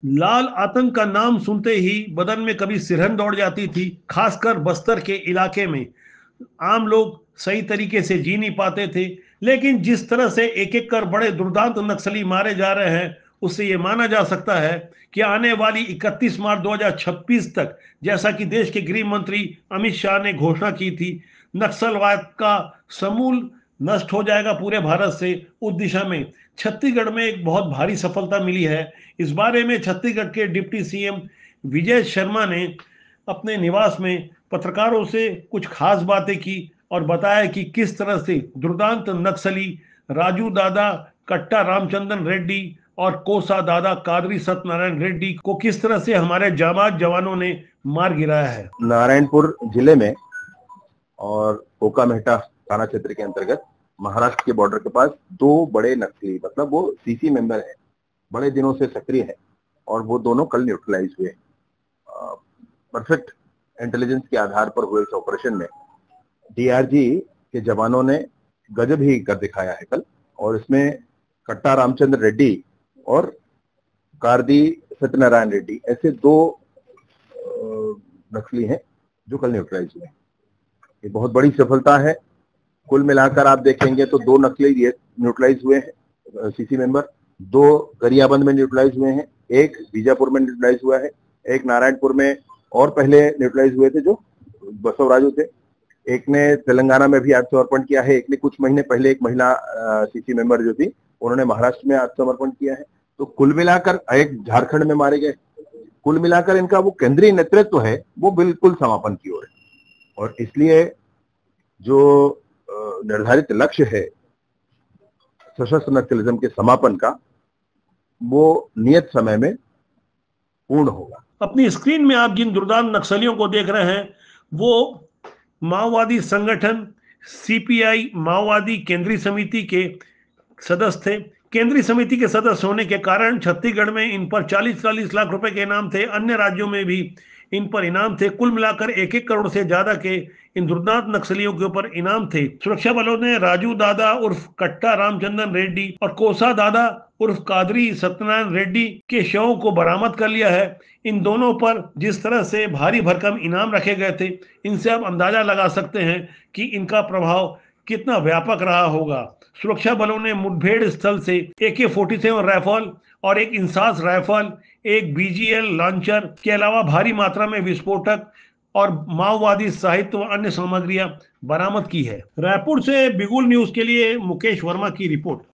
लाल आतंक का नाम सुनते ही बदन में कभी सिरहन दौड़ जाती थी। खासकर बस्तर के इलाके में आम लोग सही तरीके से जी नहीं पाते थे। लेकिन जिस तरह से एक एक कर बड़े दुर्दांत नक्सली मारे जा रहे हैं, उससे ये माना जा सकता है कि आने वाली 31 मार्च 2026 तक, जैसा कि देश के गृह मंत्री अमित शाह ने घोषणा की थी, नक्सलवाद का समूल नष्ट हो जाएगा पूरे भारत से। उस दिशा में छत्तीसगढ़ में एक बहुत भारी सफलता मिली है। इस बारे में छत्तीसगढ़ के डिप्टी सीएम विजय शर्मा ने अपने निवास में पत्रकारों से कुछ खास बातें की और बताया कि किस तरह से दुर्दांत नक्सली राजू दादा कट्टा रामचंद्रन रेड्डी और कोसा दादा कादरी सत्यनारायण रेड्डी को किस तरह से हमारे जाबाज जवानों ने मार गिराया है। नारायणपुर जिले में और कोकामेहटा थाना क्षेत्र के अंतर्गत महाराष्ट्र के बॉर्डर के पास दो बड़े नक्सली, मतलब वो सीसी मेंबर है, बड़े दिनों से सक्रिय है और वो दोनों कल न्यूट्रलाइज हुए। परफेक्ट इंटेलिजेंस के आधार पर हुए इस ऑपरेशन में डीआरजी के जवानों ने गजब ही कर दिखाया है कल। और इसमें कट्टा रामचंद्र रेड्डी और कार्दी सत्यनारायण रेड्डी ऐसे दो नक्सली हैं जो कल न्यूट्रलाइज हुए। ये बहुत बड़ी सफलता है। कुल मिलाकर आप देखेंगे तो दो नक्सली न्यूट्रलाइज हुए हैं, सीसी मेंबर, दो गरियाबंद में न्यूट्रलाइज हुए हैं, एक बीजापुर में न्यूट्रलाइज हुआ है, एक नारायणपुर में और पहले न्यूट्रलाइज हुए थे जो बसवराजू थे, एक ने तेलंगाना में भी आत्मसमर्पण किया है, एक ने कुछ महीने पहले एक महिला सीसी मेंबर जो थी उन्होंने महाराष्ट्र में आत्मसमर्पण किया है। तो कुल मिलाकर एक झारखंड में मारे गए। कुल मिलाकर इनका वो केंद्रीय नेतृत्व है वो बिल्कुल समापन की ओर है। और इसलिए जो निर्धारित लक्ष्य है सशस्त्र नक्सलिज्म के समापन का, वो नियत समय में पूर्ण होगा। अपनी स्क्रीन में आप जिन दुर्दांत नक्सलियों को देख रहे हैं वो माओवादी संगठन सीपीआई माओवादी केंद्रीय समिति के सदस्य थे। केंद्रीय समिति के सदस्य होने के कारण छत्तीसगढ़ में इन पर 40-40 लाख रुपए के इनाम थे। अन्य राज्यों में भी इन पर इनाम थे। कुल मिलाकर 1-1 करोड़ से ज्यादा के इन दुर्दांत नक्सलियों के ऊपर इनाम थे। सुरक्षा बलों ने राजू दादा उर्फ कट्टा रामचंद्रन रेड्डी और कोसा दादा उर्फ कादरी सत्यनारायण रेड्डी के शवों को बरामद कर लिया है। इन दोनों पर जिस तरह से भारी भरकम इनाम रखे गए थे, इनसे आप अंदाजा लगा सकते हैं कि इनका प्रभाव कितना व्यापक रहा होगा। सुरक्षा बलों ने मुठभेड़ स्थल से AK-47 राइफल और एक इंसास राइफल, एक BGL लॉन्चर के अलावा भारी मात्रा में विस्फोटक और माओवादी साहित्य व अन्य सामग्रियां बरामद की है। रायपुर से बिगुल न्यूज के लिए मुकेश वर्मा की रिपोर्ट।